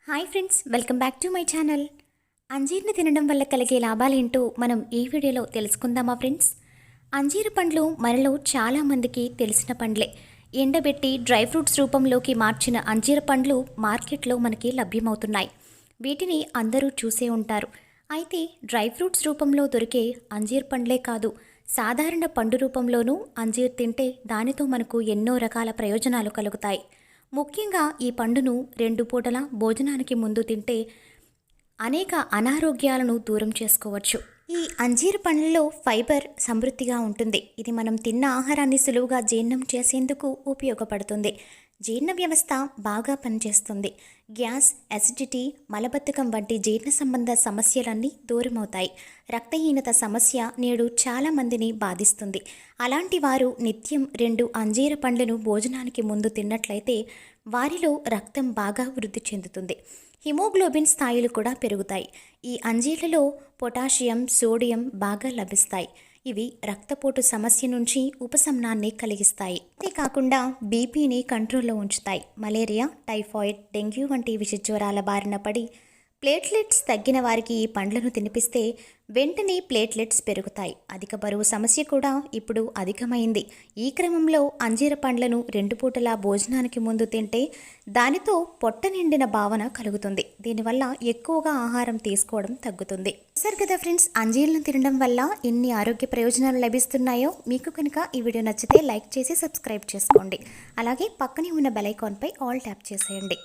Hi friends, welcome back to my channel. అంజీర్ని తినడం వల్ల కలిగే లాభాలేంటో మనం ఈ వీడియోలో తెలుసుకుందామా ఫ్రెండ్స్. అంజీరు పండ్లు మనలో చాలామందికి తెలిసిన పండ్లే. ఎండబెట్టి డ్రై ఫ్రూట్స్ రూపంలోకి మార్చిన అంజీర పండ్లు మార్కెట్లో మనకి లభ్యమవుతున్నాయి. వీటిని అందరూ చూసే ఉంటారు. అయితే డ్రై ఫ్రూట్స్ రూపంలో దొరికే అంజీర్ పండ్లే కాదు, సాధారణ పండు రూపంలోనూ అంజీర్ తింటే దానితో మనకు ఎన్నో రకాల ప్రయోజనాలు కలుగుతాయి. ముఖ్యంగా ఈ పండును 2 పూటల భోజనానికి ముందు తింటే అనేక అనారోగ్యాలను దూరం చేసుకోవచ్చు. ఈ అంజీర్ పండ్లలో ఫైబర్ సమృద్ధిగా ఉంటుంది. ఇది మనం తిన్న ఆహారాన్ని సులువుగా జీర్ణం చేసేందుకు ఉపయోగపడుతుంది. జీర్ణ వ్యవస్థ బాగా పనిచేస్తుంది. గ్యాస్, అసిడిటీ, మలబద్ధకం వంటి జీర్ణ సంబంధ సమస్యలన్నీ దూరమవుతాయి. రక్తహీనత సమస్య నేడు చాలామందిని బాధిస్తుంది. అలాంటి వారు నిత్యం 2 అంజీర పండ్లను భోజనానికి ముందు తిన్నట్లయితే వారిలో రక్తం బాగా వృద్ధి చెందుతుంది. హిమోగ్లోబిన్ స్థాయిలు కూడా పెరుగుతాయి. ఈ అంజీర్లలో పొటాషియం, సోడియం బాగా లభిస్తాయి. ఇవి రక్తపోటు సమస్య నుంచి ఉపశమనాన్ని కలిగిస్తాయి. అంతేకాకుండా బీపీని కంట్రోల్లో ఉంచుతాయి. మలేరియా, టైఫాయిడ్, డెంగ్యూ వంటి విష జ్వరాల బారిన పడి ప్లేట్లెట్స్ తగ్గిన వారికి ఈ పండ్లను తినిపిస్తే వెంటనే ప్లేట్లెట్స్ పెరుగుతాయి. అధిక బరువు సమస్య కూడా ఇప్పుడు అధికమైంది. ఈ క్రమంలో అంజీర పండ్లను 2 పూటల భోజనానికి ముందు తింటే దానితో పొట్ట నిండిన భావన కలుగుతుంది. దీనివల్ల ఎక్కువగా ఆహారం తీసుకోవడం తగ్గుతుంది. సరే కదా ఫ్రెండ్స్, అంజీర్లను తినడం వల్ల ఎన్ని ఆరోగ్య ప్రయోజనాలు లభిస్తున్నాయో మీకు కనుక ఈ వీడియో నచ్చితే లైక్ చేసి సబ్స్క్రైబ్ చేసుకోండి. అలాగే పక్కనే ఉన్న బెల్ ఐకాన్పై ఆల్ ట్యాప్ చేసేయండి.